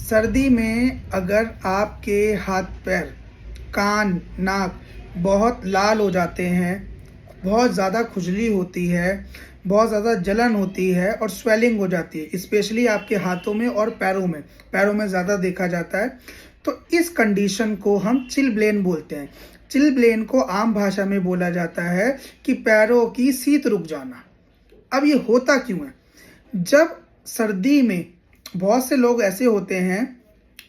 सर्दी में अगर आपके हाथ पैर, कान, नाक बहुत लाल हो जाते हैं, बहुत ज़्यादा खुजली होती है, बहुत ज़्यादा जलन होती है और स्वेलिंग हो जाती है, स्पेशली आपके हाथों में और पैरों में ज़्यादा देखा जाता है। तो इस कंडीशन को हम चिलब्लेन बोलते हैं। चिलब्लेन को आम भाषा में बोला जाता है कि पैरों की शीत रुक जाना। अब ये होता क्यों है? जब सर्दी में बहुत से लोग ऐसे होते हैं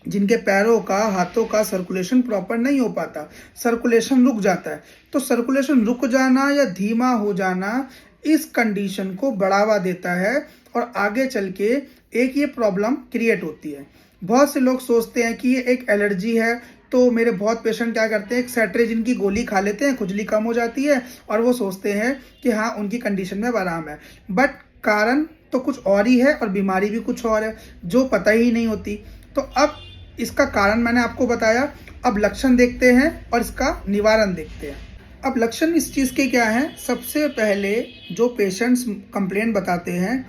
जिनके पैरों का, हाथों का सर्कुलेशन प्रॉपर नहीं हो पाता, सर्कुलेशन रुक जाता है। तो सर्कुलेशन रुक जाना या धीमा हो जाना इस कंडीशन को बढ़ावा देता है और आगे चल के एक ये प्रॉब्लम क्रिएट होती है। बहुत से लोग सोचते हैं कि ये एक एलर्जी है, तो मेरे बहुत पेशेंट क्या करते हैं, एक सेट्रेजिन की गोली खा लेते हैं, खुजली कम हो जाती है और वो सोचते हैं कि हाँ उनकी कंडीशन में आराम है। बट कारण तो कुछ और ही है और बीमारी भी कुछ और है जो पता ही नहीं होती। तो अब इसका कारण मैंने आपको बताया, अब लक्षण देखते हैं और इसका निवारण देखते हैं। अब लक्षण इस चीज़ के क्या हैं? सबसे पहले जो पेशेंट्स कंप्लेंट बताते हैं,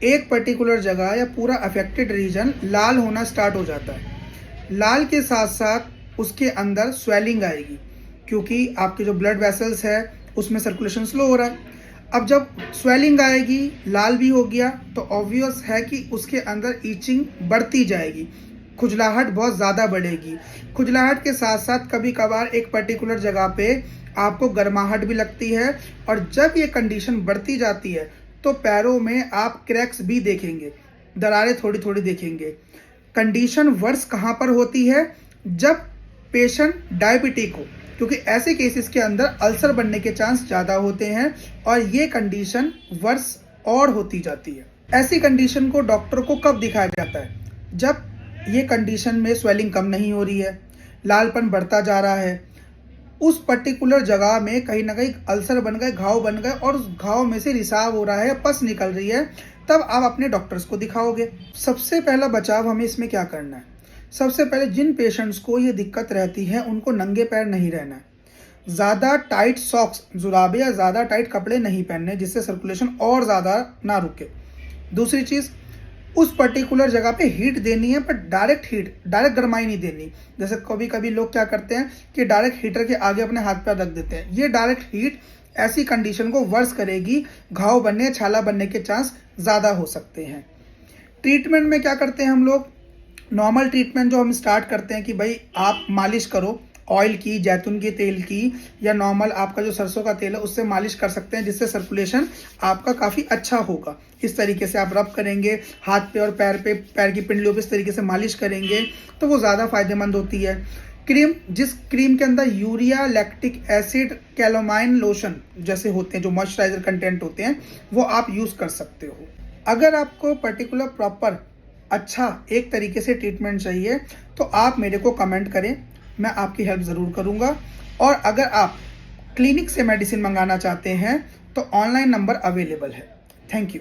एक पर्टिकुलर जगह या पूरा अफेक्टेड रीजन लाल होना स्टार्ट हो जाता है। लाल के साथ साथ उसके अंदर स्वेलिंग आएगी, क्योंकि आपके जो ब्लड वेसल्स है उसमें सर्कुलेशन स्लो हो रहा है। अब जब स्वेलिंग आएगी, लाल भी हो गया, तो ऑब्वियस है कि उसके अंदर ईचिंग बढ़ती जाएगी, खुजलाहट बहुत ज़्यादा बढ़ेगी। खुजलाहट के साथ साथ कभी कभार एक पर्टिकुलर जगह पे आपको गर्माहट भी लगती है और जब ये कंडीशन बढ़ती जाती है तो पैरों में आप क्रैक्स भी देखेंगे, दरारें थोड़ी थोड़ी देखेंगे। कंडीशन वर्स कहाँ पर होती है? जब पेशेंट डायबिटिक हो, क्योंकि ऐसे केसेस के अंदर अल्सर बनने के चांस ज़्यादा होते हैं और ये कंडीशन वर्स और होती जाती है। ऐसी कंडीशन को डॉक्टर को कब दिखाया जाता है? जब ये कंडीशन में स्वेलिंग कम नहीं हो रही है, लालपन बढ़ता जा रहा है, उस पर्टिकुलर जगह में कहीं ना कहीं अल्सर बन गए, घाव बन गए और उस घाव में से रिसाव हो रहा है, पस निकल रही है, तब आप अपने डॉक्टर्स को दिखाओगे। सबसे पहला बचाव हमें इसमें क्या करना है? सबसे पहले जिन पेशेंट्स को ये दिक्कत रहती है उनको नंगे पैर नहीं रहना है, ज़्यादा टाइट सॉक्स, जुराबे या ज़्यादा टाइट कपड़े नहीं पहनने जिससे सर्कुलेशन और ज़्यादा ना रुके। दूसरी चीज़, उस पर्टिकुलर जगह पे हीट देनी है, पर डायरेक्ट गर्माई नहीं देनी। जैसे कभी कभी लोग क्या करते हैं कि डायरेक्ट हीटर के आगे अपने हाथ पैर रख देते हैं। ये डायरेक्ट हीट ऐसी कंडीशन को वर्स करेगी, घाव बनने, छाला बनने के चांस ज़्यादा हो सकते हैं। ट्रीटमेंट में क्या करते हैं हम लोग? नॉर्मल ट्रीटमेंट जो हम स्टार्ट करते हैं कि भाई आप मालिश करो, ऑयल की, जैतून के तेल की या नॉर्मल आपका जो सरसों का तेल है उससे मालिश कर सकते हैं, जिससे सर्कुलेशन आपका काफ़ी अच्छा होगा। इस तरीके से आप रब करेंगे हाथ पे और पैर की पिंडलियों पे, इस तरीके से मालिश करेंगे तो वो ज़्यादा फायदेमंद होती है। क्रीम, जिस क्रीम के अंदर यूरिया, लैक्टिक एसिड, कैलोमाइन लोशन जैसे होते हैं, जो मॉइस्चराइजर कंटेंट होते हैं, वो आप यूज़ कर सकते हो। अगर आपको पर्टिकुलर प्रॉपर अच्छा एक तरीके से ट्रीटमेंट चाहिए तो आप मेरे को कमेंट करें, मैं आपकी हेल्प ज़रूर करूंगा। और अगर आप क्लिनिक से मेडिसिन मंगाना चाहते हैं तो ऑनलाइन नंबर अवेलेबल है। Thank you.